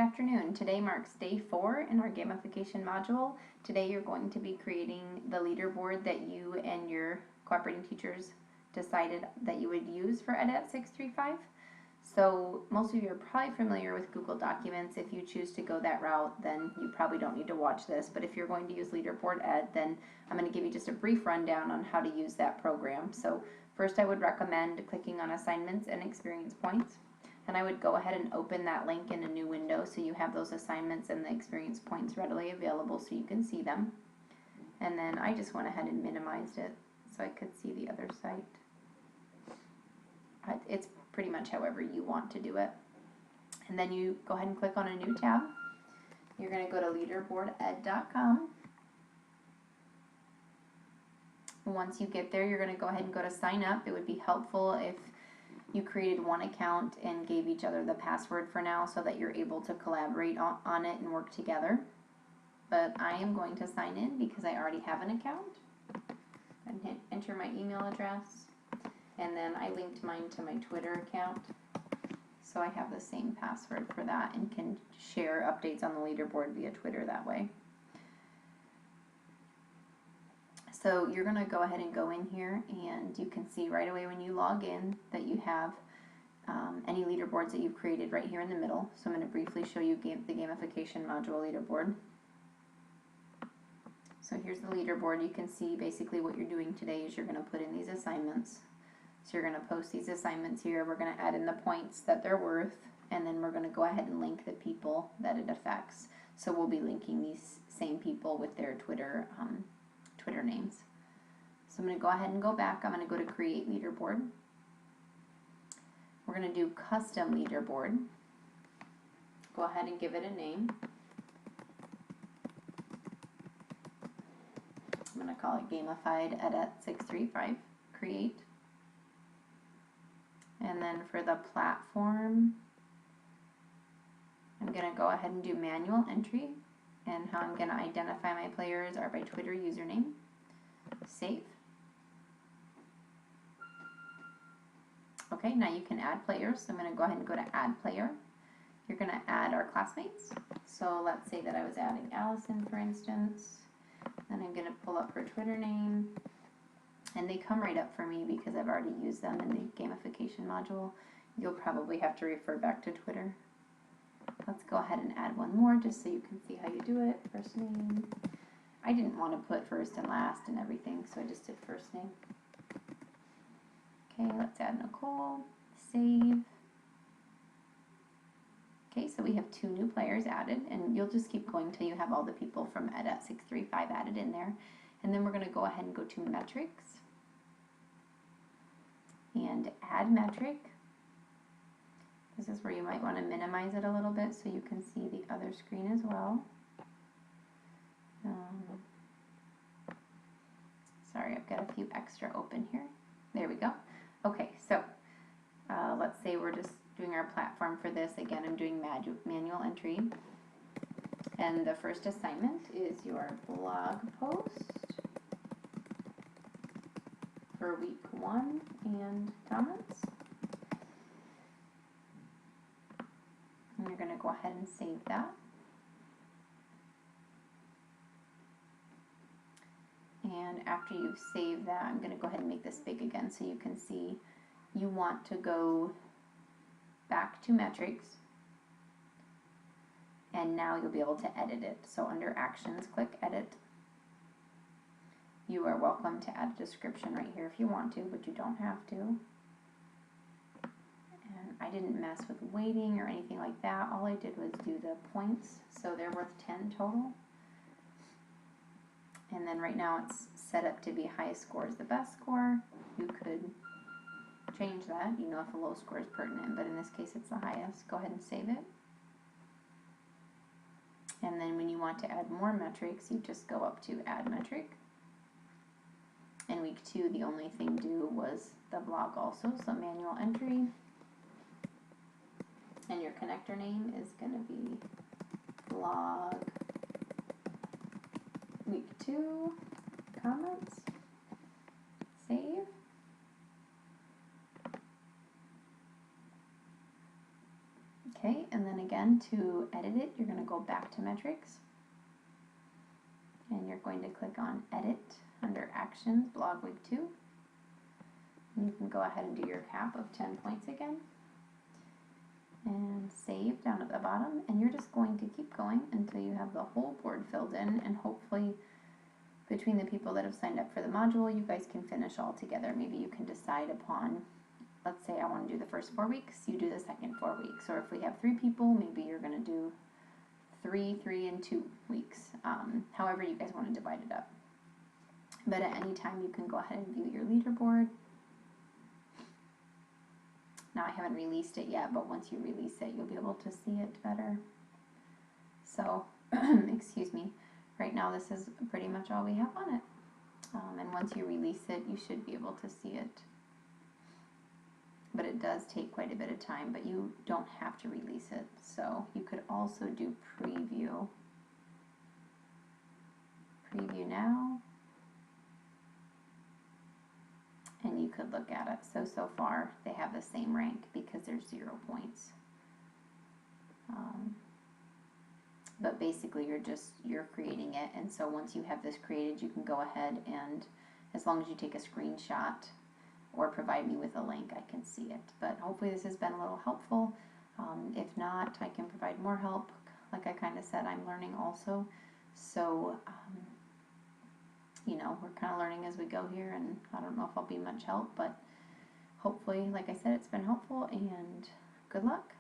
afternoon. Today marks day 4 in our gamification module. Today you're going to be creating the leaderboard that you and your cooperating teachers decided that you would use for EdEt 635. So most of you are probably familiar with Google Documents. If you choose to go that route, then you probably don't need to watch this. But if you're going to use Leaderboard Ed, then I'm going to give you just a brief rundown on how to use that program. So first I would recommend clicking on Assignments and Experience Points. And I would go ahead and open that link in a new window so you have those assignments and the experience points readily available so you can see them. And then I just went ahead and minimized it so I could see the other site. It's pretty much however you want to do it. And then you go ahead and click on a new tab. You're going to go to leaderboarded.com. Once you get there, you're going to go ahead and go to sign up. It would be helpful if you created one account and gave each other the password for now so that you're able to collaborate on it and work together. But I am going to sign in because I already have an account. And hit enter my email address. And then I linked mine to my Twitter account. So I have the same password for that and can share updates on the leaderboard via Twitter that way. So you're going to go ahead and go in here, and you can see right away when you log in that you have any leaderboards that you've created right here in the middle. So I'm going to briefly show you the gamification module leaderboard. So here's the leaderboard. You can see basically what you're doing today is you're going to put in these assignments. So you're going to post these assignments here. We're going to add in the points that they're worth, and then we're going to go ahead and link the people that it affects. So we'll be linking these same people with their Twitter names. So I'm going to go ahead and go back. I'm going to go to Create Leaderboard. We're going to do Custom Leaderboard. Go ahead and give it a name. I'm going to call it Gamified EdEt 635. Create. And then for the platform, I'm going to go ahead and do manual entry. And how I'm going to identify my players are by Twitter username. Save. Okay, now you can add players. So I'm going to go ahead and go to Add Player. You're going to add our classmates. So let's say that I was adding Allison, for instance. Then I'm going to pull up her Twitter name. And they come right up for me because I've already used them in the gamification module. You'll probably have to refer back to Twitter. Let's go ahead and add one more just so you can see how you do it. First name. I didn't want to put first and last and everything, so I just did first name. Okay, let's add Nicole. Save. Okay, so we have 2 new players added, and you'll just keep going till you have all the people from EdEt 635 added in there. And then we're going to go ahead and go to Metrics and Add Metric. This is where you might want to minimize it a little bit so you can see the other screen as well. Sorry, I've got a few extra open here. There we go. Okay, so let's say we're just doing our platform for this. Again, I'm doing manual entry. And the first assignment is your blog post for week 1 and comments. And you're going to go ahead and save that. And after you've saved that, I'm going to go ahead and make this big again so you can see you want to go back to Metrics. And now you'll be able to edit it. So under Actions, click Edit. You are welcome to add a description right here if you want to, but you don't have to. And I didn't mess with weighting or anything like that. All I did was do the points. So they're worth 10 total. And then right now it's set up to be highest score is the best score. You could change that, you know, if a low score is pertinent, but in this case it's the highest. Go ahead and save it. And then when you want to add more metrics, you just go up to Add Metric. In week 2, the only thing due was the blog also, so manual entry. And your connector name is going to be blog week 2 comments. Save. Okay, and then again, to edit it, you're going to go back to metrics, and you're going to click on edit under actions, blog week 2. And you can go ahead and do your cap of 10 points again, and save down at the bottom, and you're just going to keep going until you have the whole board filled in, and hopefully between the people that have signed up for the module, you guys can finish all together. Maybe you can decide upon, let's say I want to do the first 4 weeks, you do the second 4 weeks. Or if we have 3 people, maybe you're going to do 3, 3, and 2 weeks. However you guys want to divide it up. But at any time, you can go ahead and view your leaderboard. Now I haven't released it yet, but once you release it, you'll be able to see it better. So, excuse me. Right now, this is pretty much all we have on it. And once you release it, you should be able to see it. But it does take quite a bit of time, but you don't have to release it. So you could also do preview. Preview now. And you could look at it. So far, they have the same rank because there's 0 points. But basically you're creating it, and so once you have this created, you can go ahead and, as long as you take a screenshot or provide me with a link, I can see it. But hopefully this has been a little helpful. If not, I can provide more help. Like I kind of said, I'm learning also, so you know, we're kind of learning as we go here, and I don't know if I'll be much help, but hopefully, like I said, it's been helpful, and good luck.